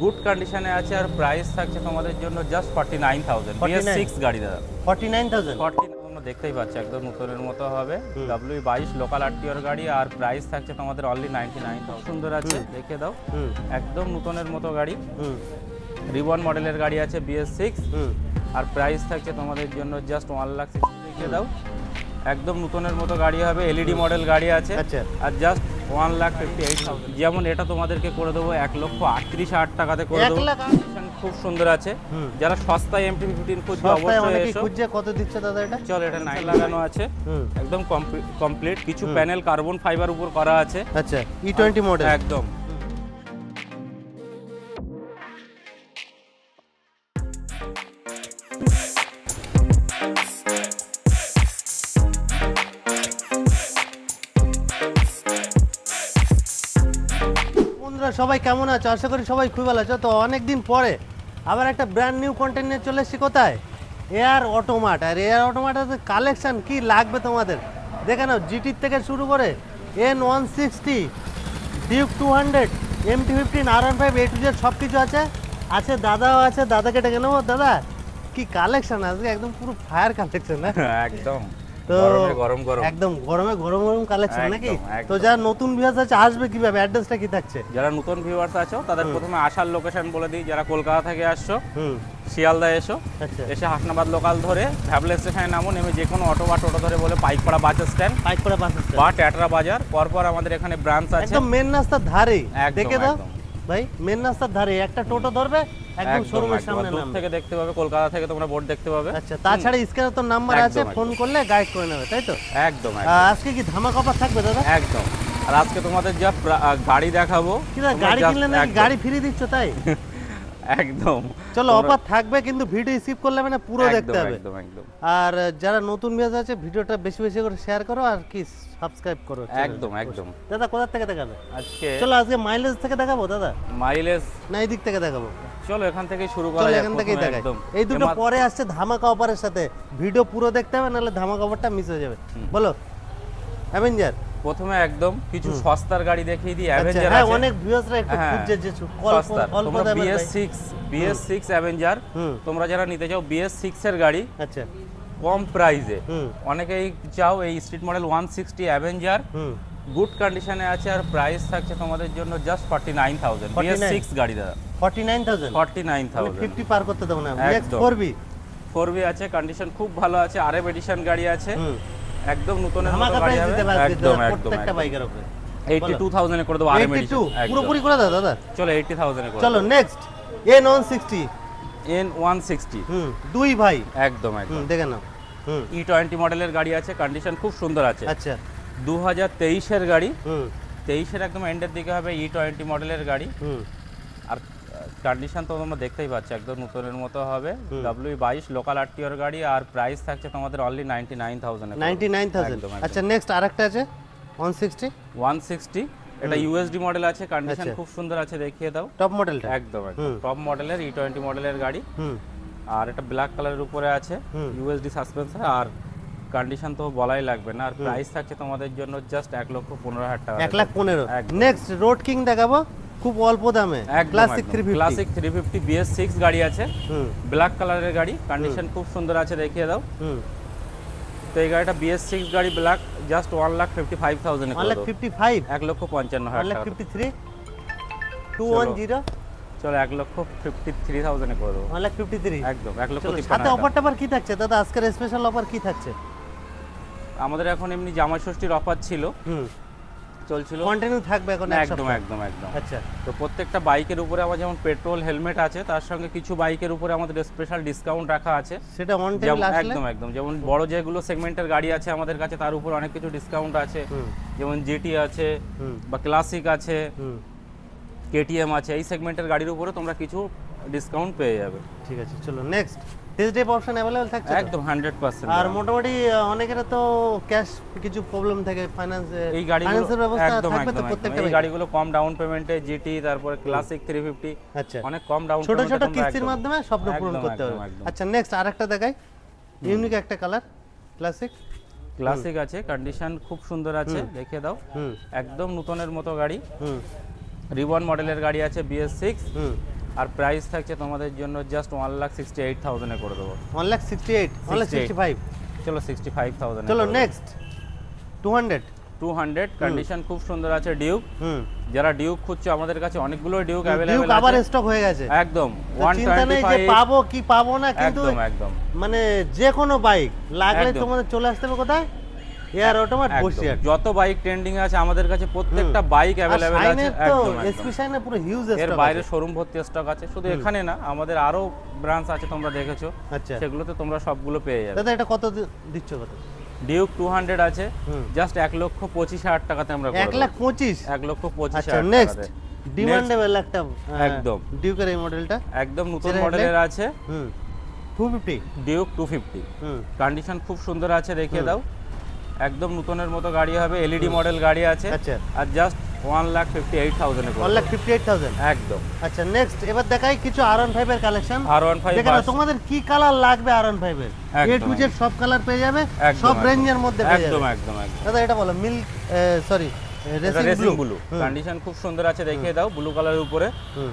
Good কন্ডিশনে আছে আর price থাকছে তোমাদের জন্য জাস্ট 49000 BS6 গাড়ি দাদা 49000 তোমরা দেখতেই পাচ্ছ একদম নতুনের মতো হবে W22 লোকাল আরটিওর গাড়ি আর প্রাইস থাকছে তোমাদের অনলি 99000 সুন্দর আছে দেখে দাও একদম নতুনের মতো গাড়ি রিবন মডেলের গাড়ি আছে BS6 আর প্রাইস থাকছে তোমাদের জন্য জাস্ট 1,60,000 দেখে দাও একদম নতুনের মতো গাড়ি হবে এলইডি মডেল গাড়ি আছে আর জাস্ট 1,58,000 যেমন এটা তোমাদেরকে করে দেবো 1,38,000 টাকাতে করে দেবো খুব সুন্দর আছে যারা সস্তায় MT-15 খুঁজবে অবশ্যই এসো খুঁজছে কত দিচ্ছে দাদা এটা চল এটা নাই লাগানো আছে একদম কমপ্লিট কিছু প্যানেল কার্বন ফাইবার উপর করা আছে আচ্ছা E20 মডেল একদম সবাই কেমন আছো? আশা করি সবাই খুব ভালো আছো। তো অনেকদিন পরে আবার একটা ব্র্যান্ড নিউ কন্টেন্ট নিয়ে চলে এসেছি। কোথায়? Air Automart. আর এয়ার অটোমার্টের কালেকশন কি লাগবে তোমাদের দেখে নাও। জিটির থেকে শুরু করে N160, Duke 200, MT-15, R15, A to Z সব কিছু আছে। দাদাও আছে, দাদাকে ডেকে নেবো। দাদা কি কালেকশন আজকে, একদম পুরো ফায়ার কালেকশন না? একদম তো গরম একদম গরম কালেকশন নাকি? তো যারা নতুন ভিউয়ার্স আছে আসবে কিভাবে, অ্যাড্রেসটা কি থাকছে? যারা নতুন ভিউয়ার্স আছো তাদের প্রথমে আসার লোকেশন বলে দিই। যারা কলকাতা থেকে আসছো শিয়ালদা এসো, এসে হাসনাবাদ লোকাল ধরে ভ্যাবলা স্টেশনে নামো, নেমে যে কোনো অটো বা টোটো ধরে বলে পাইকপাড়া বাস স্ট্যান্ড বা ট্যাটরা বাজার, পরপর আমাদের এখানে ব্রাঞ্চ আছে একদম মেন রাস্তার ধারে। দেখে দাও ভাই, মেন রাস্তার ধারে একটা টোটো ধরবে, একদম শোরুমের সামনে দূর থেকে দেখতে পাবে, কলকাতা থেকে তোমরা বোর্ড দেখতে পাবে। আচ্ছা, তাছাড়া স্ক্রিনে তো নাম্বার আছে, ফোন করলে গাইড করে নেবে, তাই তো? একদম। আজকে কি ধামাকা অফার থাকবে দাদা? একদম। আর আজকে তোমাদের যা গাড়ি দেখাবো, কি দাদা গাড়ি কিনলে নাকি গাড়ি ফ্রি দিচ্ছ তাই? একদম। চলো অফার থাকবে, কিন্তু ভিডিও স্কিপ করলে মানে পুরো দেখতে হবে। একদম একদম। আর যারা নতুন ভিউয়ার্স আছে ভিডিওটা বেশি বেশি করে শেয়ার করো আর কি সাবস্ক্রাইব করো। একদম একদম। দাদা কোথা থেকে দেখাবে আজকে? চলো আজকে মাইলেজ থেকে দেখাবো দাদা। মাইলেজ না এই দিক থেকে দেখাবো? চলো এখান থেকেই শুরু করা যাক। এখান থেকেই দেখাই। এই দুটো পরে আসছে ধামাকা অফারের সাথে, ভিডিও পুরো দেখতে হবে, নাহলে ধামাকা অফারটা মিস হয়ে যাবে। বলো অ্যাভেঞ্জার। প্রথমে একদম কিছু সস্তার গাড়ি দেখিয়ে দিই। অ্যাভেঞ্জার আছে, হ্যাঁ অনেক ভিউয়ার্সরা একটু খুঁজছে যে অল্প দামে BS6 অ্যাভেঞ্জার তোমরা যারা নিতে চাও BS6 এর গাড়ি, আচ্ছা কম প্রাইসে, অনেকেই চাও এই স্ট্রিট মডেল 160 অ্যাভেঞ্জার গুড কন্ডিশনে আছে আর প্রাইস থাকছে তোমাদের জন্য জাস্ট 49000 BS6 গাড়ি দাদা 49000 50 পার করতে দেবো না। 4B আছে, কন্ডিশন খুব ভালো আছে, আরএফ এডিশন গাড়ি আছে, একদম নতুনের মতো গাড়ি হবে। একদম প্রত্যেকটা বাইকের উপরে 82000 এ করে দেব আরএফ এডিশন পুরোপুরি করে দাও দাদা। চলো 80000 এ করে চলো নেক্সট N160 দুই ভাই একদম দেখে নাও। E20 মডেলের গাড়ি আছে, কন্ডিশন খুব সুন্দর আছে। আচ্ছা 2023 এর গাড়ি, 23 এর একদম এন্ডের দিকে হবে E20 মডেলের গাড়ি। আর কন্ডিশন তো তোমরা দেখতেই পাচ্ছ একদম নতুনের মতো হবে। W22 লোকাল আরটিওর গাড়ি আর প্রাইস থাকছে তোমাদের অনলি 99000 আচ্ছা নেক্সট আরেকটা আছে 160 এটা USD মডেল আছে, কন্ডিশন খুব সুন্দর আছে, দেখিয়ে দাও। টপ মডেলটা একদম টপ মডেলের E20 মডেলের গাড়ি। আর এটা ব্ল্যাক কালারের উপরে আছে, USD সাসপেন্সর, আর কন্ডিশন তো বলাই লাগবে না। আর প্রাইস থাকছে তোমাদের জন্য জাস্ট 1,15,000 টাকা। 1,15,000। নেক্সট রোড কিং দেখাবো খুব অল্প দামে, ক্লাসিক 350 BS6 গাড়ি আছে, ব্ল্যাক কালারের গাড়ি, কন্ডিশন খুব সুন্দর আছে, দেখিয়ে দাও। তো এই গাড়িটা BS6 গাড়ি ব্ল্যাক জাস্ট 1,55,000 এ করে দাও। 1,55,000 টাকা। 1,53 210 চলো 1,53,000 এ করে দেবো। 1,53 একদম 1,53,000। সাথে অফারটা আবার কি থাকছে দাদা? আজকের স্পেশাল অফার কি থাকছে? আমাদের এখন এমনি জামাই ষষ্ঠীর অফার ছিল, চলছিল, কন্টিনিউ থাকবে এখন একদম। আচ্ছা তো প্রত্যেকটা বাইকের উপরে আমার যেমন পেট্রোল হেলমেট আছে, তার সঙ্গে কিছু বাইকের উপরে আমাদের স্পেশাল ডিসকাউন্ট রাখা আছে। সেটা অন টেবিল আসলে একদম যেমন বড় যেগুলো সেগমেন্টের গাড়ি আছে আমাদের কাছে, তার উপর অনেক কিছু ডিসকাউন্ট আছে। যেমন GT আছে বা ক্লাসিক আছে, KTM আছে, এই সেগমেন্টের গাড়ির উপরে তোমরা কিছু ডিসকাউন্ট পেয়ে যাবে। ঠিক আছে চলো next. Test drive option available থাকছে একদম 100%। আর মোটামুটি অনেকের তো ক্যাশ কিছু প্রবলেম থাকে, ফাইন্যান্স এই গাড়িগুলোর ব্যবস্থা থাকবে তো প্রত্যেকটা এই গাড়িগুলো কম ডাউন পেমেন্টে GT, তারপরে ক্লাসিক 350, আচ্ছা অনেক কম ডাউন ছোট ছোট কিস্তির মাধ্যমে স্বপ্ন পূরণ করতে হবে। আচ্ছা নেক্সট আরেকটা দেখাই, ইউনিক একটা কালার ক্লাসিক আছে, কন্ডিশন খুব সুন্দর আছে, দেখে দাও। একদম নতুনের মতো গাড়ি, রিবন মডেলের গাড়ি আছে BS6, হুম আর প্রাইস থাকছে তোমাদের জন্য জাস্ট 1,68,000 করে দেবো। 1,68,000 1,65,000 চলো 65,000 চলো নেক্সট 200 200 কন্ডিশন খুব সুন্দর আছে ডিউক। হুম যারা ডিউক খুঁজছো আমাদের কাছে অনেকগুলো ডিউক ডিউক অ্যাভেলেবল আবার আছে স্টক হয়ে গেছে একদম। তো চিন্তা নেই যে 125 পাবো কি পাবো না, কিন্তু একদম একদম মানে যে কোনো বাইক লাগলে একদম। তোমাদের চলে আসতে হবে কোথায়, এয়ার অটোমাট একদম। বসিরহাট। যত বাইক ট্রেন্ডিং আছে আমাদের কাছে প্রত্যেকটা বাইক অ্যাভেলেবল আছে সাইনের তো একদম এসপি সাইনে পুরো হিউজ এর স্টক বাইরে আছে। শোরুম ভর্তি স্টক আছে, শুধু এখানে না আমাদের আরো ব্রাঞ্চ আছে তোমরা দেখেছো, আচ্ছা সেগুলোতে তোমরা সবগুলো পেয়ে যাবে। দাদা এটা কত দিচ্ছ কত? ডিউক 200 আছে হুম জাস্ট 1,25,000 টাকাতে আমরা করে 1,25,000 1,25,000 আচ্ছা নেক্সট ডিমান্ডেবল একটা একদম। ডিউকের এই মডেলটা একদম নতুন যেটা মডেলের আছে হুম 250 ডিউক 250 হুম কন্ডিশন খুব সুন্দর আছে, দেখিয়ে দাও। একদম নতুনের মতো গাড়ি হবে, এলইডি মডেল গাড়ি আছে আচ্ছা আর জাস্ট 1,58,000 এ করে 1,58,000 একদম। আচ্ছা নেক্সট এবার দেখাই কিছু R15 এর কালেকশন। R15 দেখেন তোমাদের কি কালার লাগবে R15 এর A to Z সব কালার পেয়ে যাবে, একদম, সব একদম। রেঞ্জের মধ্যে পেয়ে একদম যাবে। একদম একদম দাদা এটা বলো milk sorry racing racing blue blue condition খুব সুন্দর আছে, দেখিয়ে দাও ব্লু কালারের উপরে। হুম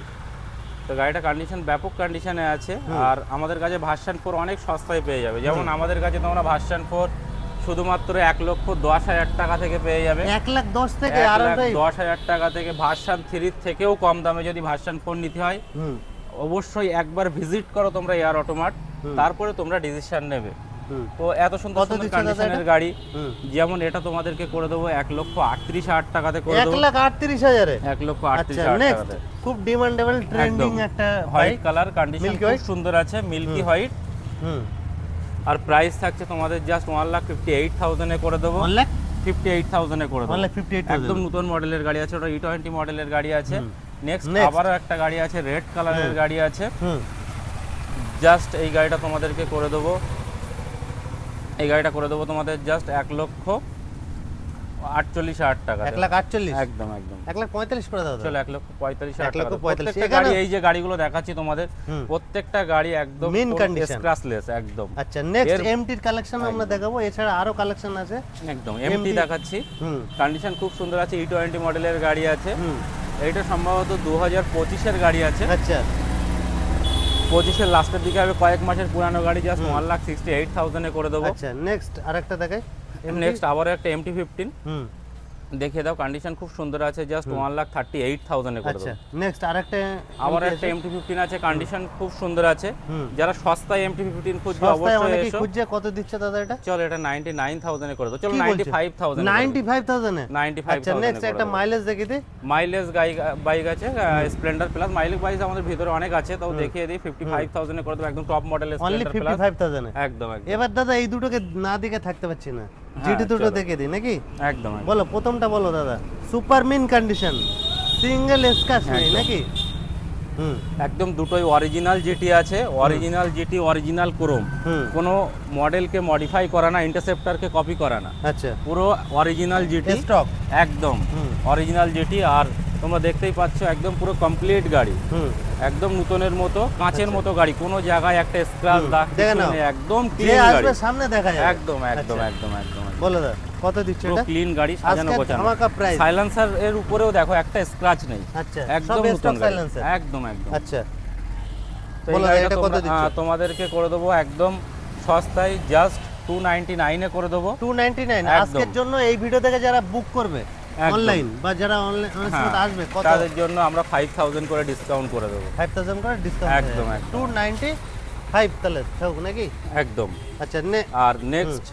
তো গাড়িটা কন্ডিশন ব্যাপক কন্ডিশনে আছে, আর আমাদের কাছে ভার্সন 4 অনেক সস্তায় পেয়ে যাবে। যেমন আমাদের কাছে তোমরা ভার্সন 4 শুধুমাত্র 1,10,000 টাকা থেকে পেয়ে যাবে। 1,10,000 থেকে R15 1,10,000 টাকা থেকে। ভার্সন 3 থেকেও কম দামে যদি ভার্সন 4 নিতে হয় হুম অবশ্যই একবার ভিজিট করো তোমরা এয়ার অটোমার্ট, তারপরে তোমরা ডিসিশন নেবে। হুম তো এত সুন্দর কত সুন্দর দিচ্ছ দাদা কন্ডিশনের এটা? গাড়ি, হুম যেমন এটা তোমাদেরকে করে দেবো 1,38,000 টাকাতে করে দেবো। 1,38,000 এ 1,38,000 আচ্ছা নেক্সট টাকাতে খুব ডিমান্ডেবল ট্রেন্ডিং একদম। একটা white bike. Colour condition Milky খুব white? সুন্দর আছে, মিল্কি হোয়াইট। হুম আর প্রাইস থাকছে তোমাদের জাস্ট 1,58,000 এ করে দেবো। 58,000 এ করে দেবো। 1,58,000 একদম নতুন মডেলের গাড়ি আছে, ওটা E20 মডেলের গাড়ি আছে। Next Next. আবারও একটা গাড়ি আছে, রেড কালারের গাড়ি আছে। হুম জাস্ট এই গাড়িটা তোমাদেরকে করে দেবো, এই গাড়িটা করে দেবো তোমাদের জাস্ট 1,48,000 টাকা। 1,48,000 একদম একদম 1,45,000 করে দাও দাদা। চলো 1,45,000 টাকা। 1,45,000 প্রত্যেকটা এখানে- গাড়ি, এই যে গাড়িগুলো দেখাচ্ছি তোমাদের হুম। প্রত্যেকটা গাড়ি একদম Mint condition। স্ক্র্যাচলেস একদম আচ্ছা নেক্সট এর- এমটির কালেকশন আমরা দেখাবো, এছাড়া আরো কালেকশন আছে। একদম এমটি দেখাচ্ছি। হুম কন্ডিশন খুব সুন্দর আছে, E20 মডেলের গাড়ি আছে। হুম এইটা সম্ভবত 2025-এর গাড়ি আছে, আচ্ছা 25-এর লাস্টের দিকে হবে, কয়েক মাসের পুরানো গাড়ি। জাস্ট 1,68,000 এ করে দেবো। আচ্ছা নেক্সট আরেকটা দেখাই। নেক্সট আবারও একটা MT-15 হুম দেখিয়ে দাও, কন্ডিশন খুব সুন্দর আছে, জাস্ট 1,38,000 এ করে আচ্ছা দেবো। নেক্সট আরেকটা আবার একটা MT-15 আছে, কন্ডিশন খুব সুন্দর আছে। হুম। যারা সস্তায় MT-15 খুঁজবে সস্তায় অবশ্যই অনেকে এসো। খুঁজছে, কত দিচ্ছে দাদা এটা? চলো এটা 99,000 এ করে দাও। চলো কি বলছো? 95,000 95,000 এ 95,000 আচ্ছা নেক্সট একটা মাইলেজ দেখি দে। মাইলেজ বাইক আছে, স্প্লেন্ডার প্লাস। মাইলেজ বাইক আমাদের ভিতরে অনেক আছে, তাও দেখিয়ে দিই। 55,000 এ করে দেবো, একদম টপ মডেলের অনলি স্প্লেন্ডার প্লাস। 55,000 এ। একদম একদম এবার দাদা এই দুটোকে না দিকে থাকতে পারছি না, জিটি দুটো চলো। দেখে দিই নাকি? একদম একদম। বলো প্রথমটা বলো দাদা। Super mint condition, single scratch নেই একদম। নাকি? হুম একদম দুটোই অরিজিনাল জিটি আছে, অরিজিনাল জিটি, অরিজিনাল ক্রোম। হুম কোনো মডেলকে মডিফাই করা না, ইন্টারসেপ্টরকে কপি করা না, আচ্ছা পুরো অরিজিনাল জিটি স্টক। একদম হুম অরিজিনাল জিটি। আর তোমরা দেখতেই পাচ্ছ একদম পুরো কমপ্লিট গাড়ি, হুম একদম নতুনের মতো, কাঁচের মতো গাড়ি, কোনো জায়গায় একটা স্ক্র্যাচ দাগ দেখে কিছু নাও। নেই, একদম যে ক্লিন গাড়ি। আসবে সামনে দেখা যাবে। একদম একদম আচ্ছা। একদম একদম বলো দাদা কত দিচ্ছ পুরো এটা? ক্লিন গাড়ি, সাজানো আজকে গোছানো। ধামাকা প্রাইস। সাইলেন্সার এর উপরেও দেখো একটা স্ক্র্যাচ নেই, আচ্ছা একদম সব নতুন স্টক গাড়ি। সাইলেন্সার। একদম একদম। আচ্ছা তো এই বলো গাড়িটা এটা কত দিচ্ছ? তোমাদেরকে করে দেবো একদম সস্তায়, জাস্ট 299 এ করে দেবো। 299 একদম। আজকের জন্য এই ভিডিও থেকে যারা বুক করবে একদম। অনলাইন বা যারা অনলাইন হ্যাঁ, আসবে কত? তাদের জন্য আমরা 5,000 করে ডিসকাউন্ট করে দেবো। 5000 করে ডিসকাউন্ট। একদম, একদম। 295 তাহলে থাক নাকি? একদম। আচ্ছা আর নেক্সট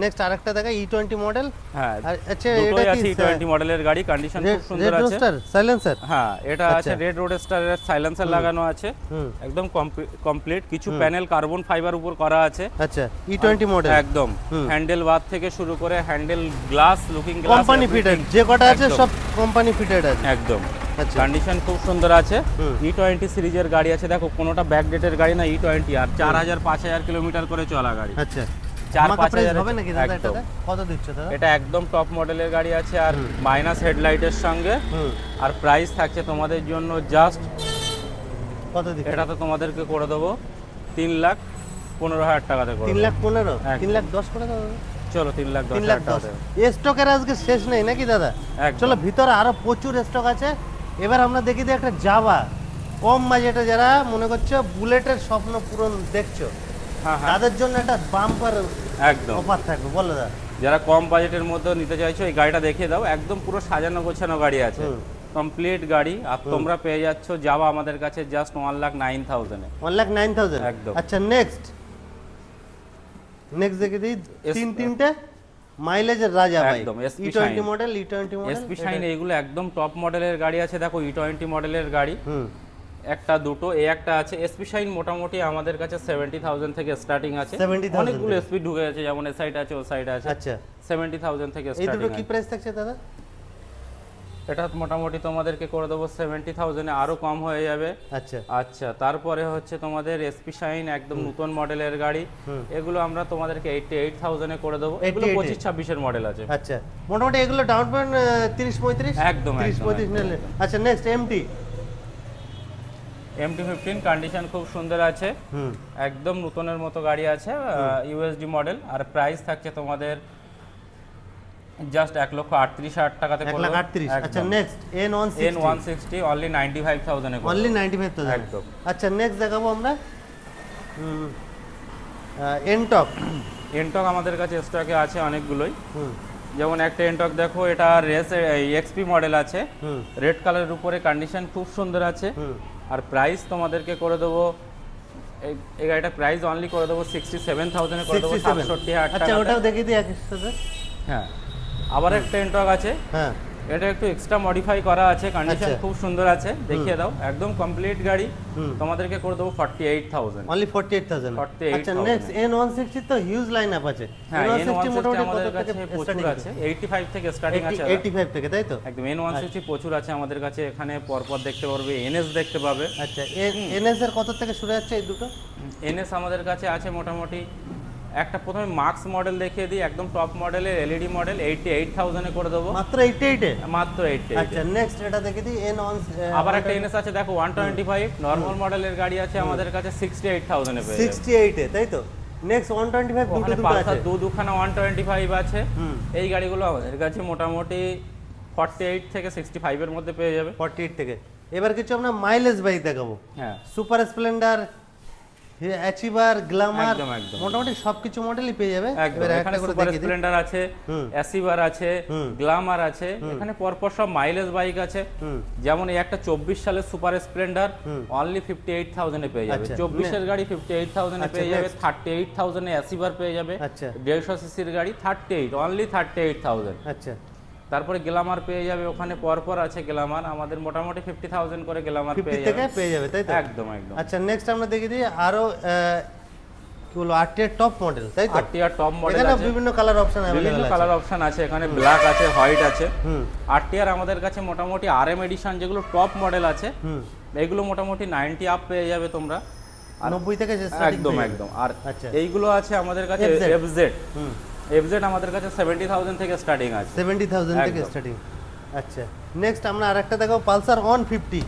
নেক্সট আরেকটা দেখা E20 মডেল। হ্যাঁ আর আচ্ছা দুটোই এটা আছে, কি E20 মডেলের গাড়ি, কন্ডিশন খুব সুন্দর রেড আছে। রোস্টার সাইলেন্সার? হ্যাঁ এটা আছে আচ্ছা। রেড রোডস্টারের সাইলেন্সার লাগানো আছে, হুম একদম কমপ্লিট। কিছু প্যানেল কার্বন ফাইবার উপর করা আছে। আচ্ছা E20 মডেল একদম হুম। হ্যান্ডেল বার থেকে শুরু করে handle glass, looking glass, company fitted যে কটা আছে একদম। সব কোম্পানি ফিটেড আছে। একদম আচ্ছা কন্ডিশন খুব সুন্দর আছে। হুম। E20 সিরিজের গাড়ি আছে, দেখো কোনোটা ব্যাকডেটের গাড়ি না, E20 আর 4,000-5,000 কিলোমিটার করে চলা গাড়ি। আচ্ছা 4-5 প্রাইস হাজার হবে নাকি দাদা একদম। এটাতে? কত দিচ্ছ দাদা? এটা একদম টপ মডেলের গাড়ি আছে, আর মাইনাস হেডলাইটের সঙ্গে। হুম আর প্রাইস থাকছে তোমাদের জন্য জাস্ট, কত দিচ্ছ? এটাতে তোমাদেরকে করে দেবো 3,15,000 টাকাতে করে 3,15,000 একদম। 3,10,000 করে দাও। চলো 3,10,000 3,10,000 টাকাতে। স্টকের আজকে শেষ নেই নাকি দাদা? একদম। চলো ভিতরে আরো প্রচুর স্টক আছে, এবার আমরা দেখি যে একটা জাভা কম বাজেটে যারা মনে করছো বুলেটের স্বপ্ন পূরণ দেখছো, হ্যাঁ হ্যাঁ তাদের জন্য একটা বাম্পার একদম। অফার থাকবে, বলো দাদা। যারা কম বাজেটের মধ্যে নিতে চাইছো এই গাড়িটা দেখিয়ে দাও, একদম পুরো সাজানো গোছানো গাড়ি আছে, কমপ্লিট গাড়ি। আর তোমরা পেয়ে যাচ্ছ যাওয়া আমাদের কাছে জাস্ট 1,09,000 1,09,000 একদম। আচ্ছা নেক্সট দেখে দিই তিনটে মাইলেজের রাজা ভাই, একদম, SP E20 Shine। Model, E20 model, SP shine এগুলো একদম টপ মডেলের গাড়ি আছে। দেখো E20 মডেলের গাড়ি, একটা দুটো এই একটা আছে। এসপি শাইন মোটামুটি আমাদের কাছে 70,000 থেকে স্টার্টিং আছে। 70,000 অনেকগুলো এসপি ঢুকে আছে, যেমন এই সাইড আছে ও সাইড আছে। আচ্ছা 70,000 থেকে এই দুটো স্টার্টিং কি প্রাইস থাকছে দাদা? এটা মোটামুটি তোমাদেরকে করে দেবো 70,000 এ, আরো কম হয়ে যাবে। আচ্ছা আচ্ছা, তারপরে হচ্ছে তোমাদের এসপি শাইন একদম নতুন মডেলের গাড়ি, এগুলো আমরা তোমাদেরকে 88,000 এ করে দেবো। এগুলো 88 25-26 এর মডেল আছে। আচ্ছা মোটামুটি এগুলো ডাউন পেমেন্ট 30-35 একদম, 30-35 একদম, নিলে। আচ্ছা নেক্সট এমটি MT-15 কন্ডিশন খুব সুন্দর আছে, একদম নতুনের মতো গাড়ি আছে, ইউএসডি মডেল। আর প্রাইস থাকছে তোমাদের জাস্ট 1,38,000 টাকাতে করে 1,38,000 আচ্ছা নেক্সট N160 N160 অনলি 95,000 এ করে অনলি দেবো। 95,000 একদম। আচ্ছা নেক্সট দেখাবো আমরা এনটক এনটক আমাদের কাছে স্টকে আছে অনেকগুলোই, যেমন একটা এনটক দেখো, এটা রেস এক্সপি মডেল আছে, রেড কালারের উপরে, কন্ডিশন খুব সুন্দর আছে। আর প্রাইস তোমাদেরকে করে দেবো, এই গাড়িটা প্রাইস অনলি করে দেবো 67,000 এ করে দেবো, 67,000 আচ্ছা টাকা। ওটাও দেখিয়ে দিই একই সাথে। হ্যাঁ, আবার একটা এনটক আছে, হ্যাঁ এটা একটু এক্সট্রা মডিফাই করা আছে, কন্ডিশন আচ্ছা। খুব সুন্দর আছে, দেখিয়ে দাও। একদম কমপ্লিট গাড়ি, তোমাদেরকে করে দেবো 48,000। অনলি 48,000 48,000 আচ্ছা নেক্সট N160 তো হিউজ লাইন আপ আছে। হ্যাঁ, N160 মোটামুটি আমাদের কত কাছে থেকে প্রচুর স্টার্টিং আছে, 85 থেকে স্টার্টিং আছে। 85 থেকে তাই তো? একদম, N160 প্রচুর আছে আমাদের কাছে। এখানে পরপর দেখতে পারবে, NS দেখতে পাবে। আচ্ছা এনএস এর কত থেকে শুরু হচ্ছে এই দুটো? NS আমাদের কাছে আছে মোটামুটি, একটা প্রথমে মার্কস মডেল দেখিয়ে দিই, একদম টপ মডেলের এলইডি মডেল, 88,000 এ করে দেবো, মাত্র 88 এ? মাত্র 88। আচ্ছা নেক্সট এটা দেখে দিই N1 আবার একটা NS আছে দেখো, 125 নরমাল মডেলের গাড়ি আছে আমাদের কাছে 68,000 এ পেয়ে যাবে। 68 এ তাই তো? নেক্সট 125 ওখানে দুটো পালসার আছে। দুখানা 125 আছে। এই গাড়িগুলো আমাদের কাছে মোটামুটি 48 থেকে 65 এর মধ্যে পেয়ে যাবে। 48 থেকে। এবার কিছু আমরা মাইলেজ বাইক দেখাবো। হ্যাঁ, সুপার স্প্লেন্ডার, অ্যাচিভার, গ্ল্যামার, একদম, একদম। মোটামুটি সবকিছু মডেলই পেয়ে যাবে। একদম, এবার এখানে একটা করে সুপার দেখিয়ে দিই। স্প্লেন্ডার আছে, অ্যাসিভার আছে, গ্ল্যামার আছে, এখানে পরপর সব মাইলেজ বাইক আছে। যেমন এই একটা 24 সালের সুপার স্প্লেন্ডার অনলি 58,000 এ পেয়ে যাবে। আচ্ছা, 24 এর গাড়ি 58,000 এ আচ্ছা, পেয়ে যাবে। next। 38,000 এ অ্যাসিভার পেয়ে যাবে। আচ্ছা 150 সিসির গাড়ি 38, অনলি 38,000। আচ্ছা তারপরে গ্ল্যামার পেয়ে যাবে, ওখানে পরপর আছে গ্ল্যামার, আমাদের মোটামুটি 50,000 করে গ্ল্যামার 50 পেয়ে থেকে যাবে। পেয়ে যাবে তাই তো? একদম, একদম। আচ্ছা নেক্সট আমরা দেখিয়ে দিই আরো কি বলবো আরটিআর টপ মডেল তাই তো? আরটিআর টপ মডেল এখানে আছে, বিভিন্ন কালার অপশন বিভিন্ন अवेलेबल আছে। কালার অপশন আছে, এখানে ব্ল্যাক আছে, হোয়াইট আছে। আরটিআর আমাদের কাছে মোটামুটি আরএম এডিশন যেগুলো টপ মডেল আছে, এগুলো মোটামুটি 90 আপ পেয়ে যাবে তোমরা। 90 থেকে স্টার্টিং। একদম, একদম। আর আচ্ছা। এইগুলো আছে আমাদের কাছে FZ এফজেড, এফজেড আমাদের কাছে 70,000 থেকে স্টার্টিং আছে। 70,000 থেকে একদম। স্টার্টিং। আচ্ছা নেক্সট আমরা আরেকটা দেখাবো Pulsar 150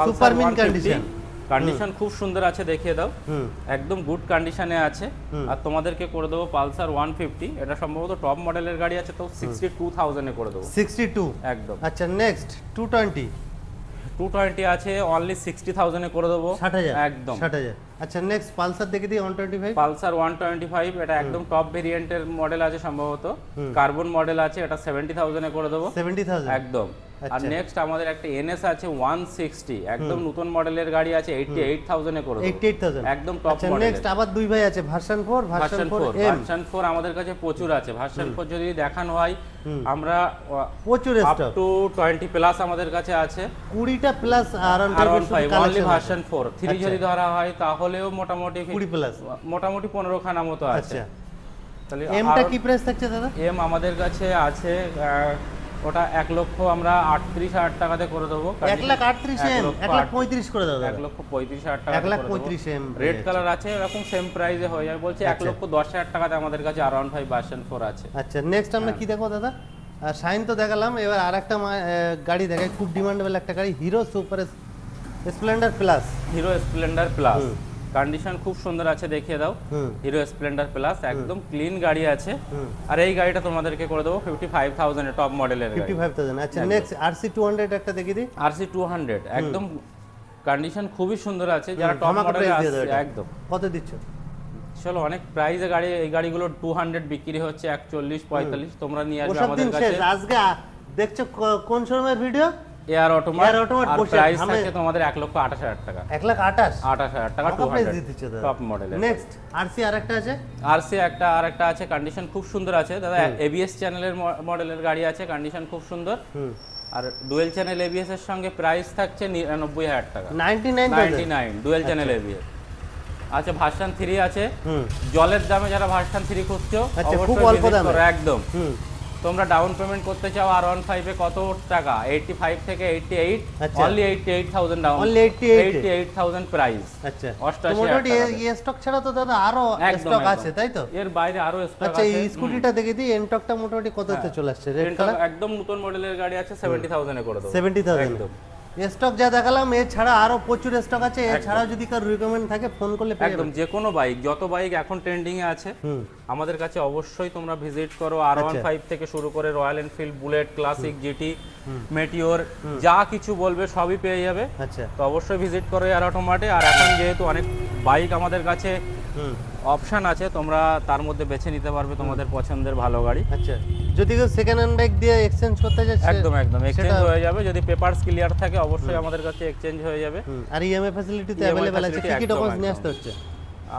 super mint condition. Condition খুব সুন্দর আছে, দেখিয়ে দাও। একদম গুড কন্ডিশনে আছে। আর তোমাদেরকে করে দেবো পালসার 150, এটা সম্ভবত টপ মডেলের গাড়ি আছে, তো 62,000 এ করে দেবো। 62 একদম। আচ্ছা নেক্সট 220 220 আছে, অনলি 60,000 এ করে দেবো। 60,000 একদম। 60,000 আচ্ছা নেক্সট পালসার দেখে দিই 125 পালসার 125, এটা একদম টপ ভেরিয়েন্টের মডেল আছে সম্ভবত, কার্বন মডেল আছে, এটা 70,000 এ করে দেবো। 70,000 একদম। আর আচ্ছা। নেক্সট আমাদের একটা এনএস আছে 160, একদম নতুন মডেলের গাড়ি আছে, 88,000 এ করে দেবো। 88,000 একদম টপ আচ্ছা মডেল। নেক্সট আবার দুই ভাই আছে ভার্সন 4 ভার্সন 4 এম। ভার্সন 4 আমাদের কাছে প্রচুর আছে। ভার্সন 4 যদি দেখানো হয়, আমরা প্রচুর আপ স্টক টু 20 প্লাস আমাদের কাছে আছে। 20টা প্লাস আর R15 অনলি ভার্সন 4, 3 যদি ধরা হয় তাহলেও মোটামুটি 20 প্লাস মোটামুটি 15 খানা মতো আছে। আচ্ছা তাহলে এমটা কি প্রাইস থাকছে দাদা? এম আমাদের কাছে আছে, ওটা 1,00,000 আমরা 38,000 টাকাতে করে দেবো। 1,38,000 এম 1,35,000 করে দাও দাদা। 1,35,000 টাকা। 1,35,000 এম রেড কালার আছে, এরকম সেম প্রাইসে হয়ে যাবে। বলছি 1,10,000 টাকাতে আমাদের কাছে R15 ভার্সন 4 আছে। আচ্ছা নেক্সট আমরা কি দেখো দাদা? শাইন তো দেখালাম, এবার আরেকটা গাড়ি দেখাই, খুব ডিমান্ডেবল একটা গাড়ি, hero super Splendor plus. Hero Splendor plus, condition খুব সুন্দর আছে, দেখিয়ে দাও। হুম হিরো স্প্লেন্ডার প্লাস, একদম ক্লিন গাড়ি আছে। হুম আর এই গাড়িটা তোমাদেরকে করে দেবো 55,000 এর টপ মডেলের গাড়ি। 55,000। আচ্ছা নেক্সট RC 200 একটা দেখিয়ে দিই। RC 200 একদম কন্ডিশন খুবই সুন্দর আছে, যারা টপ ধামাকা মডেলে price দিয়ে দাও আছে এটা। একদম। কত দিচ্ছ? চলো, অনেক প্রাইসে গাড়ি, এই গাড়িগুলো 200 বিক্রি হচ্ছে 41 45, তোমরা নিয়ে আসবে ওসব আমাদের দিন কাছে। শেষ। আজকে দেখছো কোন শোরুমের ভিডিও? এয়ার অটোমাট। Air Automat আর বসে প্রাইস থামে। থাকে তোমাদের 1,28,000 টাকা। 1,28,000 28,000 টাকা প্রাইস 200 দিয়ে দিচ্ছ দাদা। টপ মডেলের। নেক্সট RC আরেকটা আছে। RC আরেকটা আছে, কন্ডিশন খুব সুন্দর আছে দাদা। ABS চ্যানেলের মডেলের গাড়ি আছে, কন্ডিশন খুব সুন্দর। হুম আর ডুয়েল চ্যানেল ABS এর সঙ্গে প্রাইস থাকছে 99,000 টাকা। 99,000। 99 ডুয়েল চ্যানেল ABS। আচ্ছা, ভার্সন 3 আছে। হুম জলের দামে যারা ভার্সন 3 খুঁজছো, আচ্ছা, খুব অবশ্যই অল্প visit দামে। করো, একদম। হুম তোমরা ডাউন পেমেন্ট করতে চাও R15 এ কত টাকা? 85 থেকে 88, আচ্ছা। Only 88,000 down. Only 88 88,000 price. আচ্ছা 88,000 মোটামুটি টাকা এই স্টক ছাড়া তো দাদা আরো একদম, স্টক একদম। আছে তাই তো? এর বাইরে আরো স্টক আচ্ছা আছে। এই স্কুটিটা দেখে দিই। এনটকটা মোটামুটি কততে চলে আসছে? রেড এটা কালার একদম নতুন মডেলের গাড়ি আছে, 70,000 এ করে দেবো। 70,000। একদম স্টক যা দেখালাম এছাড়া আরো প্রচুর স্টক আছে। এছাড়াও যদি কারো রিকমেন্ড থাকে ফোন করলে পেয়ে একদম, যাবেন। যে কোনো বাইক, যত বাইক এখন ট্রেন্ডিং এ আছে হুম আমাদের কাছে অবশ্যই তোমরা ভিজিট করো। R15 থেকে শুরু করে royal Enfield, bullet, classic, GT, Meteor, যা কিছু বলবে সবই পেয়ে যাবে। আচ্ছা তো অবশ্যই ভিজিট করো এয়ার অটোমাটে। আর এখন যেহেতু অনেক বাইক আমাদের কাছে হুম অপশন আছে, তোমরা তার মধ্যে বেছে নিতে পারবে তোমাদের পছন্দের ভালো গাড়ি। আচ্ছা যদি কেউ সেকেন্ড হ্যান্ড বাইক দিয়ে এক্সচেঞ্জ করতে যাচ্ছে একদম একদম এক্সচেঞ্জ সেটা- হয়ে যাবে, যদি পেপারস ক্লিয়ার থাকে অবশ্যই আমাদের কাছে এক্সচেঞ্জ হয়ে যাবে। আর ইএমআই ফ্যাসিলিটি তো EMI অ্যাভেলেবল আছে। facility কি কি একদম, ডকুমেন্টস নিয়ে একদম। আসতে হচ্ছে?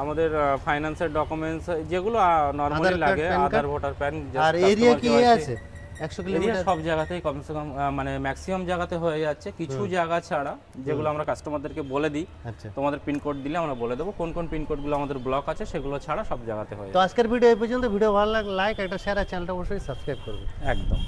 আমাদের ফাইন্যান্সের ডকুমেন্টস যেগুলো নরমালি আধার কার্ড, লাগে, প্যান কার্ড। আধার, ভোটার প্যান। আর এরিয়া কি আছে? 100 এরিয়া কিলোমিটার? সব জায়গাতেই কমসে কম মানে ম্যাক্সিমাম জায়গাতে হয়ে যাচ্ছে। কিছু জায়গা ছাড়া যেগুলো আমরা কাস্টমারদেরকে বলে দিই, আচ্ছা তোমাদের পিনকোড দিলে আমরা বলে দেবো কোন কোন পিনকোডগুলো আমাদের ব্লক আছে, সেগুলো ছাড়া সব জায়গাতে হয়ে তো আজকের ভিডিও এই পর্যন্ত। ভিডিও ভালো লাগলে লাইক, একটা শেয়ার আর চ্যানেলটা অবশ্যই সাবস্ক্রাইব করবে। একদম।